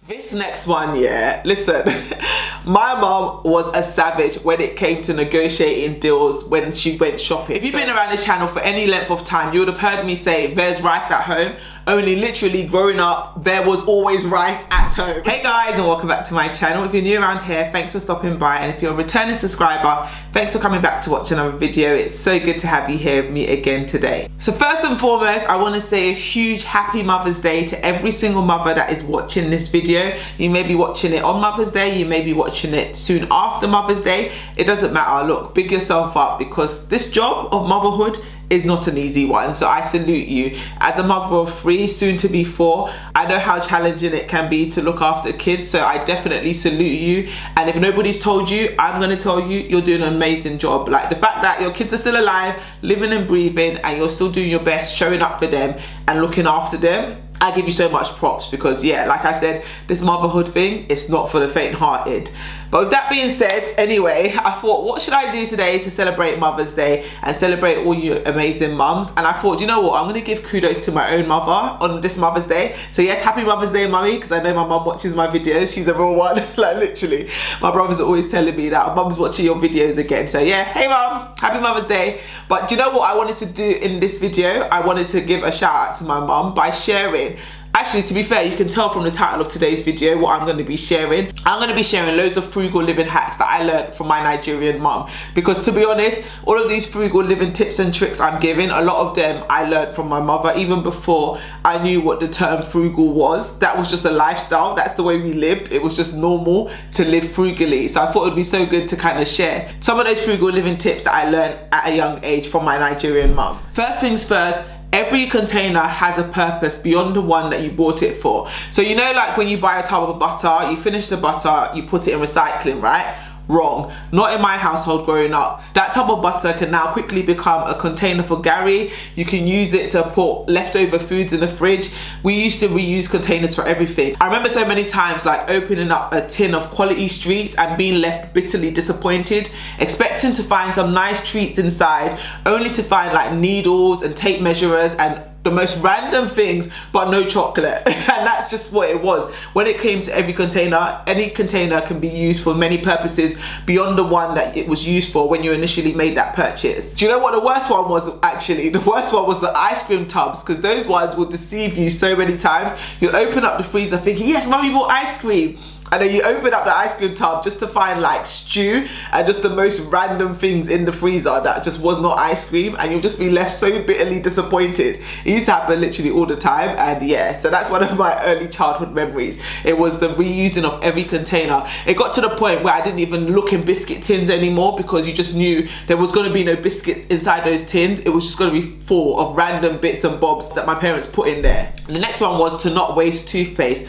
This next one, yeah, listen, my mom was a savage when it came to negotiating deals when she went shopping. If you've been around this channel for any length of time, you would have heard me say there's rice at home. Only literally growing up, there was always rice at home. Hey guys, and welcome back to my channel. If you're new around here, thanks for stopping by. And if you're a returning subscriber, thanks for coming back to watch another video. It's so good to have you here with me again today. So first and foremost, I want to say a huge happy Mother's Day to every single mother that is watching this video. You may be watching it on Mother's Day, you may be watching it soon after Mother's Day. It doesn't matter. Look, big yourself up, because this job of motherhood is not an easy one. So I salute you. As a mother of 3, soon to be 4, I know how challenging it can be to look after kids, so I definitely salute you. And if nobody's told you, I'm gonna tell you, you're doing an amazing job. Like the fact that your kids are still alive, living and breathing, and you're still doing your best, showing up for them and looking after them, I give you so much props, because yeah, like I said, this motherhood thing, it's not for the faint-hearted. But with that being said, anyway, I thought, what should I do today to celebrate Mother's Day and celebrate all you amazing mums? And I thought, you know what, I'm gonna give kudos to my own mother on this Mother's Day. So yes, happy Mother's Day, mummy, because I know my mum watches my videos. She's a real one. Like literally, my brothers are always telling me that mum's watching your videos again. So yeah, hey mum, happy Mother's Day. But do you know what I wanted to do in this video? I wanted to give a shout out to my mum by sharing. Actually, to be fair, you can tell from the title of today's video what I'm going to be sharing. I'm going to be sharing loads of frugal living hacks that I learned from my Nigerian mum. Because to be honest, all of these frugal living tips and tricks I'm giving, a lot of them I learned from my mother, even before I knew what the term frugal was. That was just a lifestyle. That's the way we lived. It was just normal to live frugally. So I thought it would be so good to kind of share some of those frugal living tips that I learned at a young age from my Nigerian mum. First things first, every container has a purpose beyond the one that you bought it for. So you know, like when you buy a tub of butter, you finish the butter, you put it in recycling, right? Wrong. Not in my household growing up. That tub of butter can now quickly become a container for Gary. You can use it to put leftover foods in the fridge. We used to reuse containers for everything. I remember so many times like opening up a tin of quality streets and being left bitterly disappointed, expecting to find some nice treats inside, only to find like needles and tape measurers and the most random things, but no chocolate. And that's just what it was. When it came to every container, any container can be used for many purposes beyond the one that it was used for when you initially made that purchase. Do you know what the worst one was? Actually, the worst one was the ice cream tubs, because those ones will deceive you so many times. You'll open up the freezer thinking, yes, mummy bought ice cream. And then you open up the ice cream tub just to find like stew and just the most random things in the freezer that just was not ice cream, and you'll just be left so bitterly disappointed. It used to happen literally all the time, and yeah, so that's one of my early childhood memories. It was the reusing of every container. It got to the point where I didn't even look in biscuit tins anymore, because you just knew there was going to be no biscuits inside those tins. It was just going to be full of random bits and bobs that my parents put in there. And the next one was to not waste toothpaste.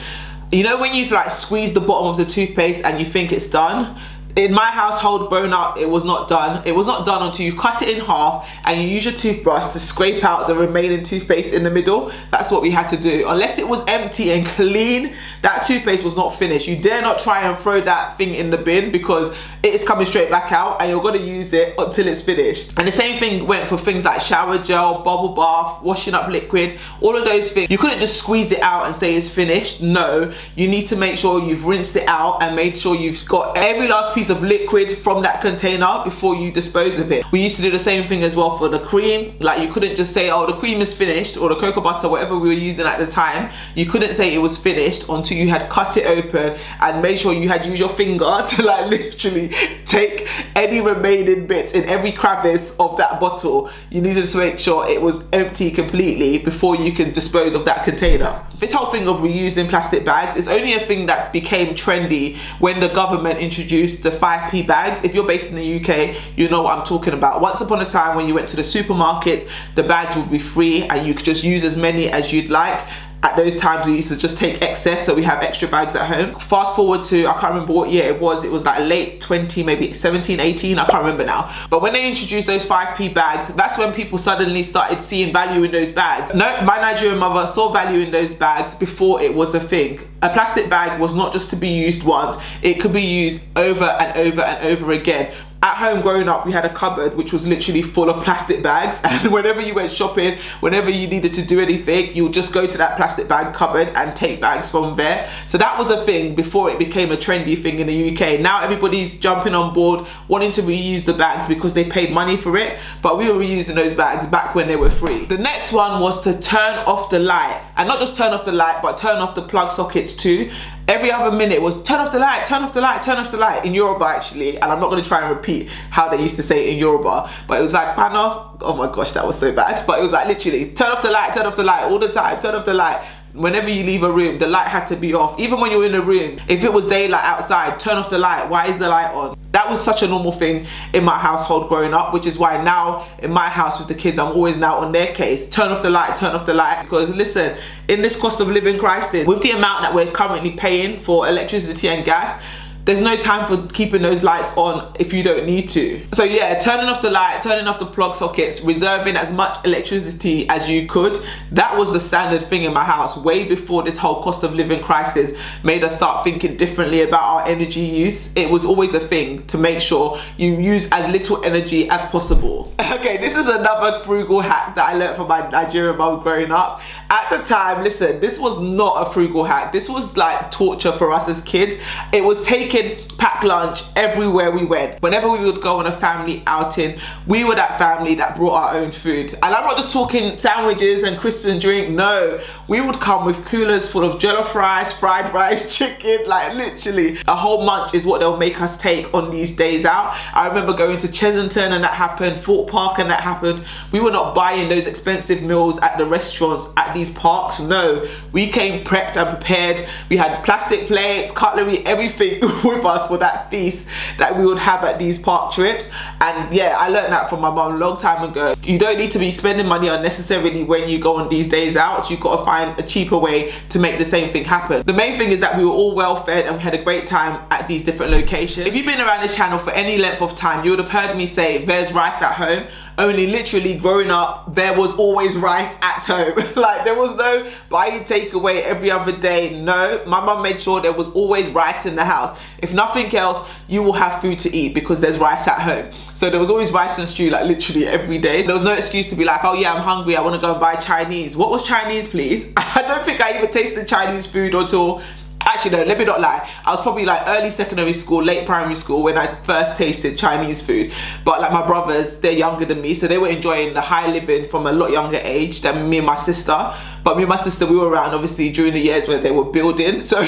You know when you've like squeezed the bottom of the toothpaste and you think it's done? In my household growing up, it was not done. It was not done until you cut it in half and you use your toothbrush to scrape out the remaining toothpaste in the middle. That's what we had to do. Unless it was empty and clean, that toothpaste was not finished. You dare not try and throw that thing in the bin, because it is coming straight back out and you're gonna use it until it's finished. And the same thing went for things like shower gel, bubble bath, washing up liquid, all of those things. You couldn't just squeeze it out and say it's finished. No, you need to make sure you've rinsed it out and made sure you've got every last piece of liquid from that container before you dispose of it. We used to do the same thing as well for the cream. Like you couldn't just say, oh, the cream is finished, or the cocoa butter, whatever we were using at the time. You couldn't say it was finished until you had cut it open and made sure you had used your finger to like literally take any remaining bits in every crevice of that bottle. You needed to make sure it was empty completely before you can dispose of that container. This whole thing of reusing plastic bags is only a thing that became trendy when the government introduced the 5p bags. If you're based in the UK, you know what I'm talking about. Once upon a time, when you went to the supermarkets, the bags would be free and you could just use as many as you'd like. At those times we used to just take excess, so we have extra bags at home. Fast forward to, I can't remember what year it was like late 20, maybe 17, 18, I can't remember now. But when they introduced those 5p bags, that's when people suddenly started seeing value in those bags. No, my Nigerian mother saw value in those bags before it was a thing. A plastic bag was not just to be used once, it could be used over and over and over again. At home growing up, we had a cupboard which was literally full of plastic bags, and whenever you went shopping, whenever you needed to do anything, you would just go to that plastic bag cupboard and take bags from there. So that was a thing before it became a trendy thing in the UK. Now everybody's jumping on board, wanting to reuse the bags because they paid money for it, but we were reusing those bags back when they were free. The next one was to turn off the light, and not just turn off the light, but turn off the plug sockets too. Every other minute was turn off the light, turn off the light, turn off the light, in Yoruba actually, and I'm not going to try and repeat how they used to say it in Yoruba, but it was like pano, oh my gosh, that was so bad, but it was like literally turn off the light all the time, turn off the light. Whenever you leave a room, the light had to be off. Even when you're in a room, if it was daylight outside, turn off the light. Why is the light on? That was such a normal thing in my household growing up, which is why now in my house with the kids, I'm always now on their case. Turn off the light, turn off the light. Because listen, in this cost of living crisis, with the amount that we're currently paying for electricity and gas, there's no time for keeping those lights on if you don't need to. So yeah, turning off the light, turning off the plug sockets, reserving as much electricity as you could. That was the standard thing in my house way before this whole cost of living crisis made us start thinking differently about our energy use. It was always a thing to make sure you use as little energy as possible. Okay, this is another frugal hack that I learned from my Nigerian mum growing up. At the time, listen, this was not a frugal hack. This was like torture for us as kids. It was taking packed lunch everywhere we went. Whenever we would go on a family outing, we were that family that brought our own food. And I'm not just talking sandwiches and crisps and drink, no. We would come with coolers full of jollof rice, fried rice, chicken, like literally a whole munch is what they'll make us take on these days out. I remember going to Chesington and that happened, Fort Park and that happened. We were not buying those expensive meals at the restaurants at these parks, no. We came prepped and prepared. We had plastic plates, cutlery, everything with us for that feast that we would have at these park trips. And yeah, I learned that from my mum a long time ago. You don't need to be spending money unnecessarily when you go on these days out. So you've got to find a cheaper way to make the same thing happen. The main thing is that we were all well fed and we had a great time at these different locations. If you've been around this channel for any length of time, you would have heard me say there's rice at home. Only literally growing up, there was always rice at home. Like there was no buying takeaway every other day. No, my mum made sure there was always rice in the house. If nothing else, you will have food to eat because there's rice at home. So there was always rice and stew like literally every day. So there was no excuse to be like, oh yeah, I'm hungry, I want to go and buy Chinese. What was Chinese, please? I don't think I even tasted Chinese food until, actually no, let me not lie, I was probably like early secondary school, late primary school when I first tasted Chinese food. But like my brothers, they're younger than me, so they were enjoying the high living from a lot younger age than me and my sister. But me and my sister, we were around obviously during the years where they were building, so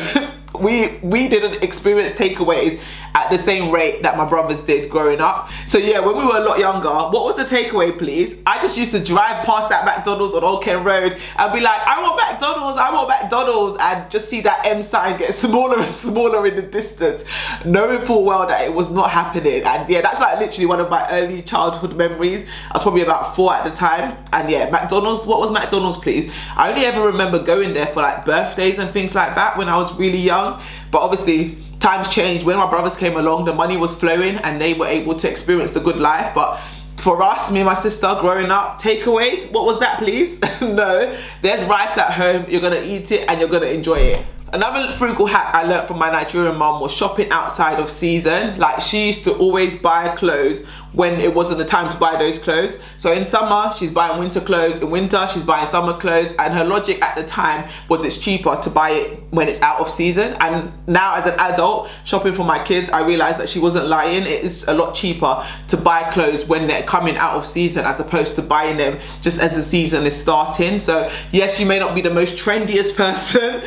we didn't experience takeaways at the same rate that my brothers did growing up. So yeah, when we were a lot younger, what was the takeaway, please? I just used to drive past that McDonald's on Old Kent Road and be like, I want McDonald's, I want McDonald's, and just see that M sign get smaller and smaller in the distance, knowing full well that it was not happening. And yeah, that's like literally one of my early childhood memories. I was probably about 4 at the time. And yeah, McDonald's, what was McDonald's, please? I only ever remember going there for like birthdays and things like that when I was really young. But obviously times changed. When my brothers came along, the money was flowing and they were able to experience the good life. But for us, me and my sister growing up, takeaways, what was that, please? No, there's rice at home, you're gonna eat it and you're gonna enjoy it. Another frugal hack I learned from my Nigerian mum was shopping outside of season. Like she used to always buy clothes when it wasn't the time to buy those clothes. So in summer, she's buying winter clothes. In winter, she's buying summer clothes. And her logic at the time was it's cheaper to buy it when it's out of season. And now as an adult, shopping for my kids, I realized that she wasn't lying. It is a lot cheaper to buy clothes when they're coming out of season as opposed to buying them just as the season is starting. So yes, you may not be the most trendiest person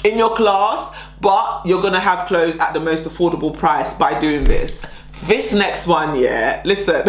in your class, but you're gonna have clothes at the most affordable price by doing this. This next one, yeah, listen,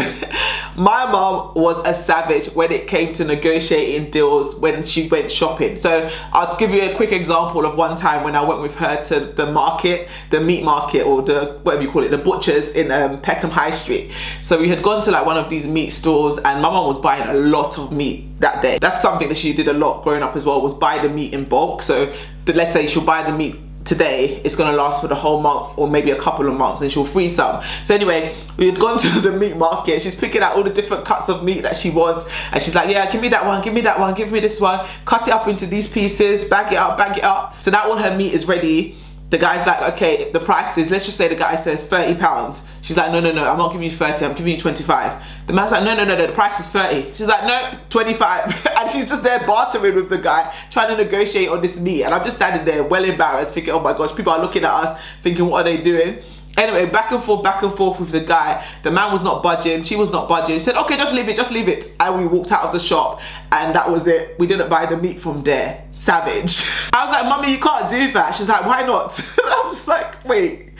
my mom was a savage when it came to negotiating deals when she went shopping. So I'll give you a quick example of one time when I went with her to the market, the meat market, or the, whatever you call it, the butchers in Peckham High Street. So we had gone to like one of these meat stores and my mom was buying a lot of meat that day. That's something that she did a lot growing up as well, was buy the meat in bulk. So let's say she'll buy the meat today, it's gonna last for the whole month or maybe a couple of months and she'll freeze some. So anyway, we had gone to the meat market. She's picking out all the different cuts of meat that she wants and she's like, yeah, give me that one, give me that one, give me this one, cut it up into these pieces, bag it up, bag it up. So now all her meat is ready. The guy's like, okay, the price is, let's just say the guy says £30. She's like, no, I'm not giving you 30, I'm giving you 25. The man's like, no, the price is 30. She's like, no, 25. And she's just there bartering with the guy, trying to negotiate on this meat. And I'm just standing there well embarrassed, thinking, oh my gosh, people are looking at us, thinking, what are they doing? Anyway, back and forth with the guy. The man was not budging, she was not budging. She said, okay, just leave it. And we walked out of the shop, and that was it. We didn't buy the meat from there. Savage. I was like, Mummy, you can't do that. She's like, why not? I was like, wait,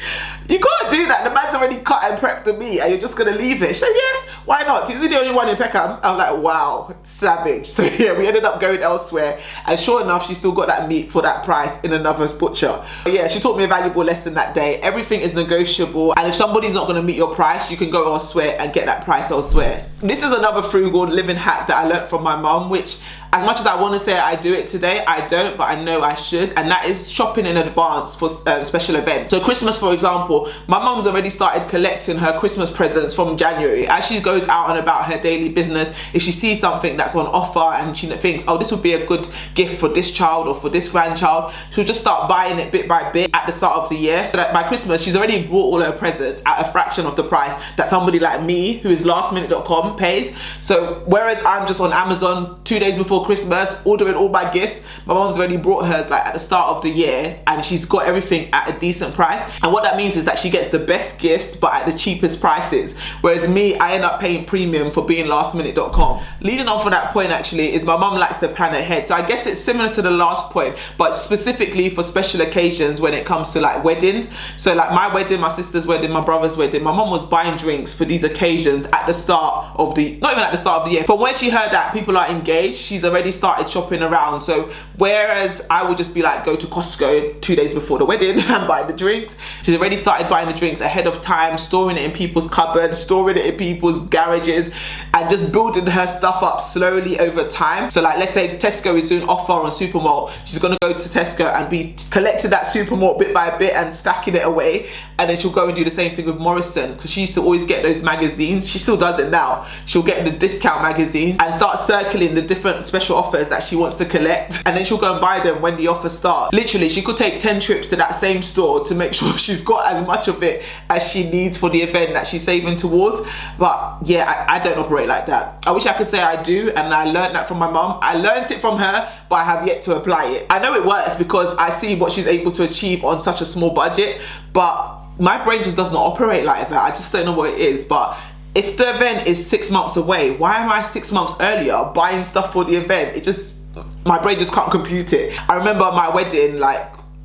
you can't do that. The man's already cut and prepped the meat, and you're just gonna leave it. She said, yes, why not? Is he the only one in Peckham? I'm like, wow, savage. So yeah, we ended up going elsewhere, and sure enough, she still got that meat for that price in another butcher. But yeah, she taught me a valuable lesson that day. Everything is negotiable, and if somebody's not gonna meet your price, you can go elsewhere and get that price elsewhere. This is another frugal living hack that I learned from my mum, which, as much as I want to say I do it today, I don't, but I know I should, and that is shopping in advance for special events. So Christmas, for example, my mum's already started collecting her Christmas presents from January. As she goes out and about her daily business, if she sees something that's on offer and she thinks, oh, this would be a good gift for this child or for this grandchild, she'll just start buying it bit by bit at the start of the year, so that by Christmas she's already bought all her presents at a fraction of the price that somebody like me, who is lastminute.com, pays. So whereas I'm just on Amazon 2 days before Christmas ordering all my gifts, my mom's already brought hers like at the start of the year, and she's got everything at a decent price. And what that means is that she gets the best gifts but at the cheapest prices, whereas me, I end up paying premium for being lastminute.com. Leading on from that point actually is my mum likes to plan ahead. So I guess it's similar to the last point, but specifically for special occasions when it comes to like weddings. So like my wedding, my sister's wedding, my brother's wedding, my mum was buying drinks for these occasions at the start of the, not even at the start of the year. From when she heard that people are engaged, she's already started shopping around. So whereas I would just be like, go to Costco 2 days before the wedding and buy the drinks, she's already started buying the drinks ahead of time, storing it in people's cupboards, storing it in people's garages, and just building her stuff up slowly over time. So like, let's say Tesco is doing offer on Supermalt, she's gonna go to Tesco and be collecting that Supermalt bit by bit and stacking it away, and then she'll go and do the same thing with Morrison, because she used to always get those magazines. She still does it now. She'll get the discount magazines and start circling the different special offers that she wants to collect, and then she'll go and buy them when the offer starts. Literally, she could take 10 trips to that same store to make sure she's got as much of it as she needs for the event that she's saving towards. But yeah, I don't operate like that. I wish I could say I do, and I learned that from my mum. I learned it from her, but I have yet to apply it. I know it works because I see what she's able to achieve on such a small budget, but my brain just does not operate like that. I just don't know what it is. But if the event is 6 months away, why am I 6 months earlier buying stuff for the event? It just, my brain just can't compute it. I remember my wedding like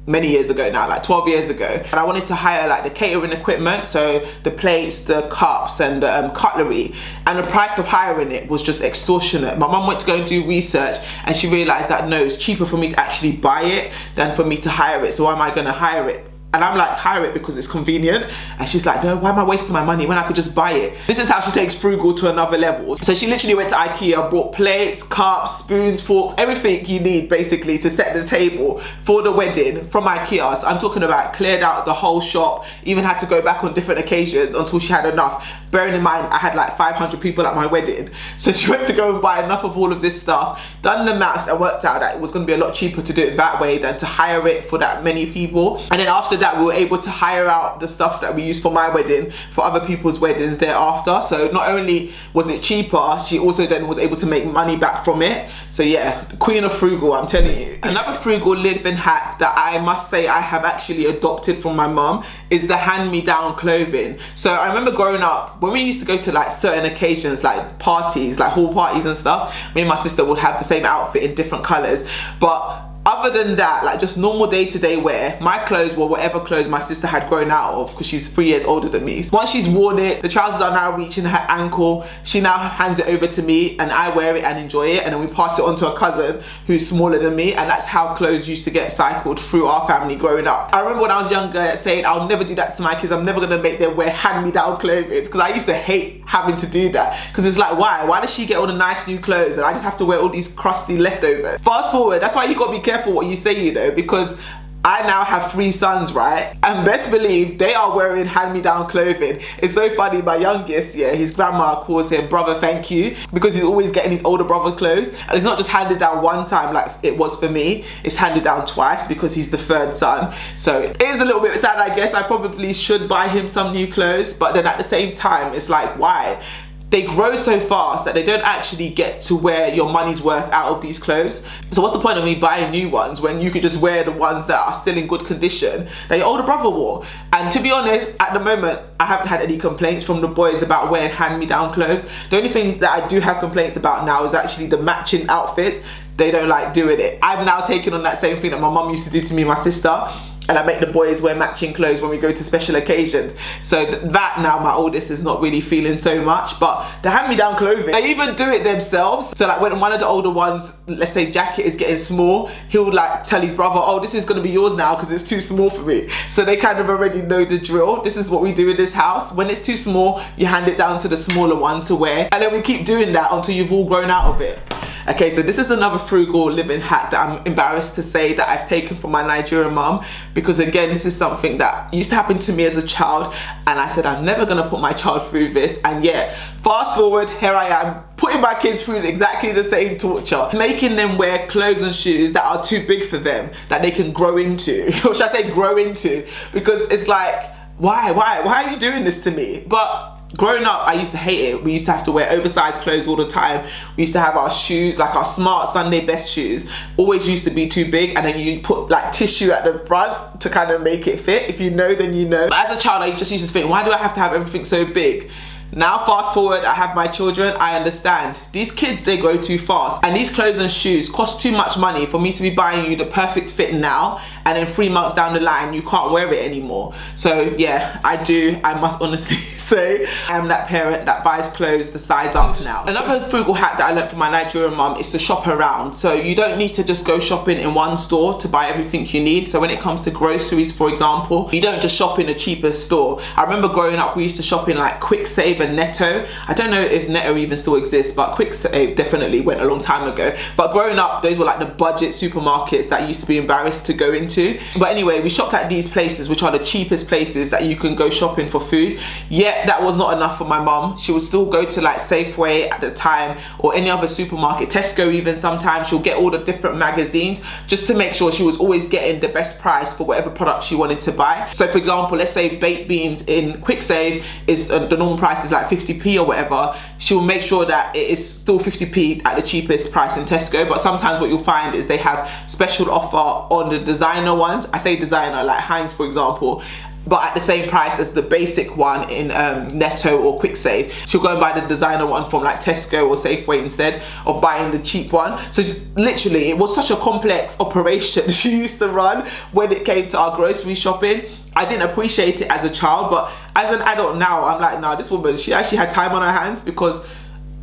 many years ago now, like 12 years ago, and I wanted to hire like the catering equipment, so the plates, the cups, and the cutlery, and the price of hiring it was just extortionate. My mum went to go and do research, and she realized that no, it's cheaper for me to actually buy it than for me to hire it. So why am I going to hire it? And I'm like, hire it because it's convenient. And she's like, no, why am I wasting my money when I could just buy it? This is how she takes frugal to another level. So she literally went to IKEA, bought plates, cups, spoons, forks, everything you need basically to set the table for the wedding from IKEA. So I'm talking about cleared out the whole shop, even had to go back on different occasions until she had enough. Bearing in mind, I had like 500 people at my wedding. So she went to go and buy enough of all of this stuff, done the maths, and worked out that it was going to be a lot cheaper to do it that way than to hire it for that many people. And then after that, we were able to hire out the stuff that we used for my wedding for other people's weddings thereafter. So not only was it cheaper, she also then was able to make money back from it. So yeah, queen of frugal, I'm telling you. Another frugal living hack that I must say I have actually adopted from my mum is the hand-me-down clothing. So I remember growing up, when we used to go to like certain occasions, like parties, like hall parties and stuff, me and my sister would have the same outfit in different colors. But other than that, like just normal day-to-day wear, my clothes were whatever clothes my sister had grown out of, because she's 3 years older than me. Once she's worn it, the trousers are now reaching her ankle, she now hands it over to me and I wear it and enjoy it, and then we pass it on to a cousin who's smaller than me, and that's how clothes used to get cycled through our family growing up. I remember when I was younger saying, I'll never do that to my kids, I'm never gonna make them wear hand-me-down clothing, because I used to hate having to do that, because it's like, why does she get all the nice new clothes and I just have to wear all these crusty leftovers? Fast forward, that's why you gotta be careful what you say, you know, because I now have 3 sons, right? And best believe they are wearing hand-me-down clothing. It's so funny, my youngest, yeah, his grandma calls him brother thank you, because he's always getting his older brother clothes. And it's not just handed down one time like it was for me, it's handed down twice because he's the 3rd son. So it is a little bit sad, I guess. I probably should buy him some new clothes, but then at the same time, it's like, why? They grow so fast that they don't actually get to wear your money's worth out of these clothes. So what's the point of me buying new ones when you could just wear the ones that are still in good condition that your older brother wore? And to be honest, at the moment, I haven't had any complaints from the boys about wearing hand-me-down clothes. The only thing that I do have complaints about now is actually the matching outfits. They don't like doing it. I've now taken on that same thing that my mum used to do to me and my sister, and I make the boys wear matching clothes when we go to special occasions. So that now my oldest is not really feeling so much. But the hand-me-down clothing, they even do it themselves. So like when one of the older ones, let's say jacket is getting small, he'll like tell his brother, oh, this is gonna be yours now because it's too small for me. So they kind of already know the drill. This is what we do in this house. When it's too small, you hand it down to the smaller one to wear. And then we keep doing that until you've all grown out of it. Okay, so this is another frugal living hack that I'm embarrassed to say that I've taken from my Nigerian mum, because again, this is something that used to happen to me as a child, and I said I'm never gonna put my child through this, and yeah, fast forward, here I am putting my kids through exactly the same torture, making them wear clothes and shoes that are too big for them, that they can grow into, or should I say grow into, because it's like, why are you doing this to me? But growing up, I used to hate it. We used to have to wear oversized clothes all the time. We used to have our shoes, like our smart Sunday best shoes, always used to be too big, and then you put like tissue at the front to kind of make it fit. If you know, then you know. But as a child, I just used to think, why do I have to have everything so big? Now fast forward, I have my children, I understand. These kids, they grow too fast, and these clothes and shoes cost too much money for me to be buying you the perfect fit now, and then 3 months down the line you can't wear it anymore. So yeah, I must honestly say I am that parent that buys clothes the size up now. Another frugal hack that I learned from my Nigerian mum is to shop around. So you don't need to just go shopping in one store to buy everything you need. So when it comes to groceries, for example, you don't just shop in the cheapest store. I remember growing up, we used to shop in like Quick Save and Netto. I don't know if Netto even still exists, but Quick Save definitely went a long time ago. But growing up, those were like the budget supermarkets that I used to be embarrassed to go into. But anyway, we shopped at these places, which are the cheapest places that you can go shopping for food. Yet that was not enough for my mum. She would still go to like Safeway at the time, or any other supermarket, Tesco even sometimes. She'll get all the different magazines just to make sure she was always getting the best price for whatever product she wanted to buy. So for example, let's say baked beans in Quick Save is the normal price is like 50p or whatever. She'll make sure that it is still 50p at the cheapest price in Tesco. But sometimes what you'll find is they have special offer on the designer ones. I say designer, like Heinz for example, but at the same price as the basic one in Netto or Quick Save. She'll go and buy the designer one from like Tesco or Safeway instead of buying the cheap one. So literally, it was such a complex operation she used to run when it came to our grocery shopping. I didn't appreciate it as a child, but as an adult now, I'm like, nah, this woman, she actually had time on her hands, because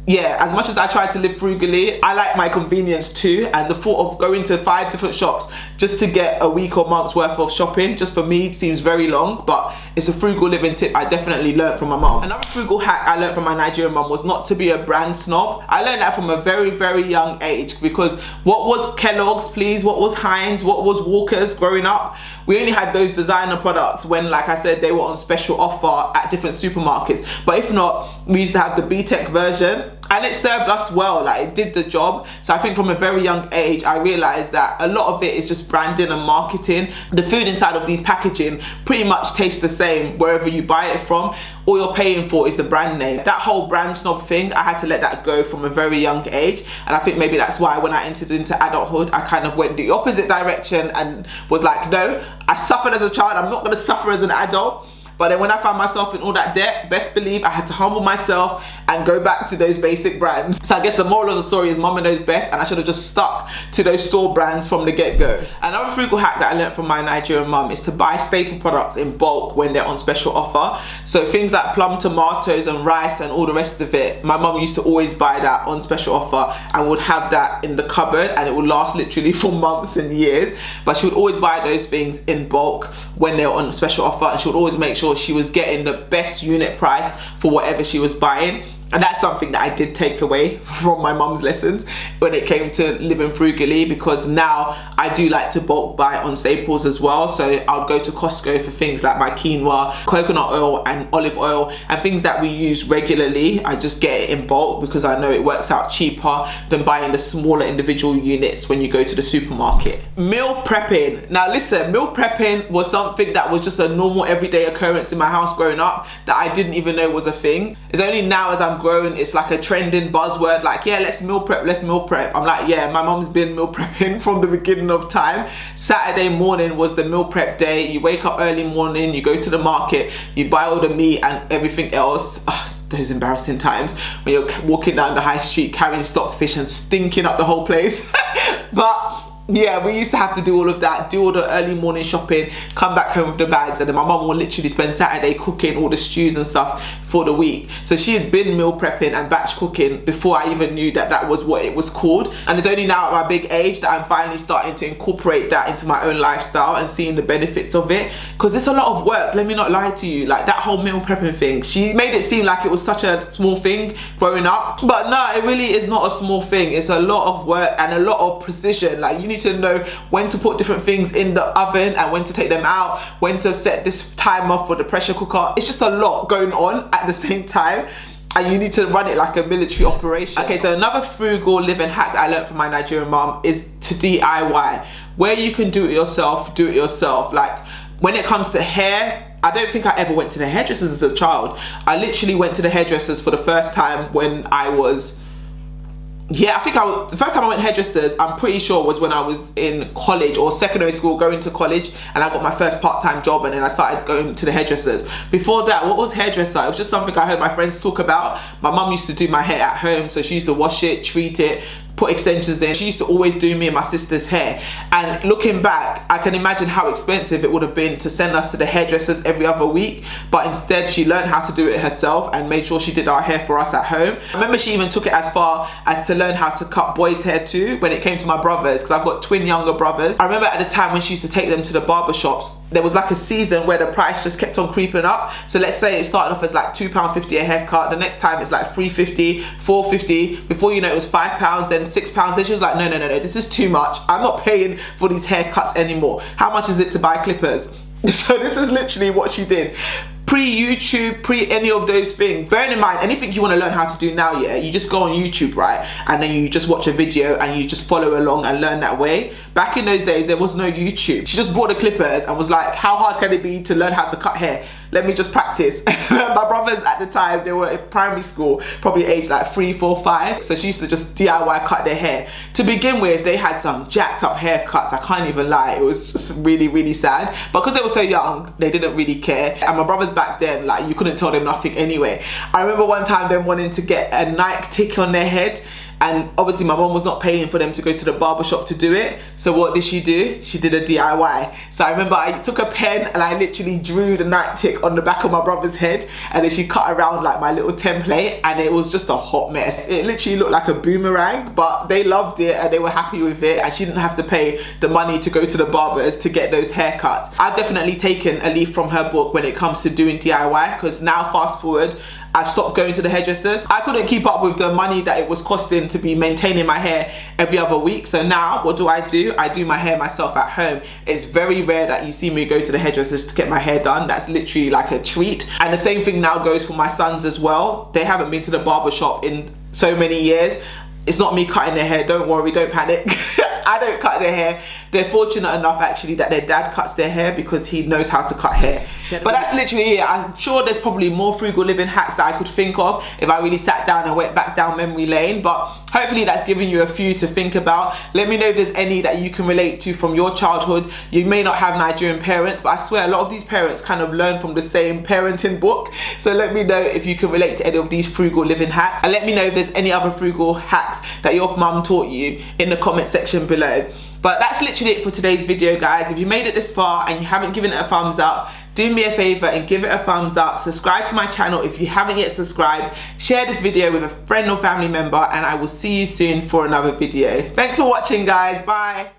yeah, as much as I try to live frugally, I like my convenience too, and the thought of going to 5 different shops just to get a week or month's worth of shopping, just for me, seems very long. But it's a frugal living tip I definitely learned from my mum. Another frugal hack I learned from my Nigerian mum was not to be a brand snob. I learned that from a very, very young age, because what was Kellogg's, please, what was Heinz, what was Walker's growing up? We only had those designer products when, like I said, they were on special offer at different supermarkets. But if not, we used to have the B-Tech version, and it served us well, like it did the job. So I think from a very young age, I realized that a lot of it is just branding and marketing. The food inside of these packaging pretty much tastes the same wherever you buy it from. All you're paying for is the brand name. That whole brand snob thing, I had to let that go from a very young age. And I think maybe that's why when I entered into adulthood, I kind of went the opposite direction and was like, no, I suffered as a child, I'm not gonna suffer as an adult. But then when I found myself in all that debt, best believe I had to humble myself and go back to those basic brands. So I guess the moral of the story is mama knows best, and I should have just stuck to those store brands from the get-go. Another frugal hack that I learned from my Nigerian mum is to buy staple products in bulk when they're on special offer. So things like plum tomatoes and rice and all the rest of it, my mum used to always buy that on special offer and would have that in the cupboard, and it would last literally for months and years. But she would always buy those things in bulk when they're on special offer, and she would always make sure she was getting the best unit price for whatever she was buying. And that's something that I did take away from my mum's lessons when it came to living frugally, because now I do like to bulk buy on staples as well. So I'll go to Costco for things like my quinoa, coconut oil and olive oil, and things that we use regularly. I just get it in bulk because I know it works out cheaper than buying the smaller individual units when you go to the supermarket. Meal prepping. Now listen, meal prepping was something that was just a normal everyday occurrence in my house growing up that I didn't even know was a thing. It's only now as I'm growing, it's like a trending buzzword, like, yeah, let's meal prep, let's meal prep. I'm like, yeah, my mom's been meal prepping from the beginning of time. Saturday morning was the meal prep day. You wake up early morning, you go to the market, you buy all the meat and everything else. Those embarrassing times when you're walking down the high street carrying stockfish and stinking up the whole place. But yeah, we used to have to do all of that, do all the early morning shopping, come back home with the bags, and then my mum will literally spend Saturday cooking all the stews and stuff for the week. So she had been meal prepping and batch cooking before I even knew that that was what it was called. And it's only now at my big age that I'm finally starting to incorporate that into my own lifestyle and seeing the benefits of it, because it's a lot of work, let me not lie to you. Like that whole meal prepping thing, she made it seem like it was such a small thing growing up, but no, it really is not a small thing. It's a lot of work and a lot of precision. Like you need to know when to put different things in the oven and when to take them out, when to set this timer for the pressure cooker. It's just a lot going on at the same time, and you need to run it like a military operation. Okay, so another frugal living hack that I learned from my Nigerian mum is to DIY. Where you can do it yourself, do it yourself. Like when it comes to hair, I don't think I ever went to the hairdressers as a child. I literally went to the hairdressers for the first time when I was, yeah, I think the first time I went hairdressers, I'm pretty sure was when I was in college or secondary school, going to college, and I got my first part-time job, and then I started going to the hairdressers. Before that, what was hairdresser? It was just something I heard my friends talk about. My mum used to do my hair at home, so she used to wash it, treat it, put extensions in. She used to always do me and my sister's hair. And looking back, I can imagine how expensive it would have been to send us to the hairdressers every other week, but instead she learned how to do it herself and made sure she did our hair for us at home. I remember she even took it as far as to learn how to cut boys' hair too when it came to my brothers, because I've got twin younger brothers. I remember at the time when she used to take them to the barber shops, there was like a season where the price just kept on creeping up. So let's say it started off as like £2.50 a haircut, the next time it's like £3.50, £4.50, before you know it was £5, then £6. Then she was like, no, this is too much. I'm not paying for these haircuts anymore. How much is it to buy clippers? So this is literally what she did. Pre-YouTube, pre any of those things. Bearing in mind, anything you want to learn how to do now, yeah, you just go on YouTube, right? And then you just watch a video and you just follow along and learn that way. Back in those days, there was no YouTube. She just bought the clippers and was like, how hard can it be to learn how to cut hair? Let me just practice. My brothers at the time, they were in primary school, probably aged like 3, 4, 5. So she used to just DIY cut their hair. To begin with, they had some jacked up haircuts. I can't even lie. It was just really, really sad. But because they were so young, they didn't really care. And my brothers back then, like, you couldn't tell them nothing anyway. I remember one time them wanting to get a Nike tick on their head, and obviously my mom was not paying for them to go to the barber shop to do it. So what did she do? She did a DIY. So I remember I took a pen and I literally drew the Nike tick on the back of my brother's head, and then she cut around like my little template, and it was just a hot mess. It literally looked like a boomerang, but they loved it and they were happy with it, and she didn't have to pay the money to go to the barbers to get those haircuts. I've definitely taken a leaf from her book when it comes to doing DIY, because now fast forward, I've stopped going to the hairdressers. I couldn't keep up with the money that it was costing to be maintaining my hair every other week. So now what do? I do my hair myself at home. It's very rare that you see me go to the hairdressers to get my hair done. That's literally like a treat. And the same thing now goes for my sons as well. They haven't been to the barber shop in so many years. It's not me cutting their hair, don't worry, don't panic. I don't cut their hair. They're fortunate enough actually that their dad cuts their hair because he knows how to cut hair. But that's literally it. I'm sure there's probably more frugal living hacks that I could think of if I really sat down and went back down memory lane. But hopefully that's given you a few to think about. Let me know if there's any that you can relate to from your childhood. You may not have Nigerian parents, but I swear a lot of these parents kind of learn from the same parenting book. So let me know if you can relate to any of these frugal living hacks. And let me know if there's any other frugal hacks that your mum taught you in the comment section below. But that's literally it for today's video, guys. If you made it this far and you haven't given it a thumbs up, do me a favor and give it a thumbs up. Subscribe to my channel if you haven't yet subscribed. Share this video with a friend or family member, and I will see you soon for another video. Thanks for watching, guys. Bye.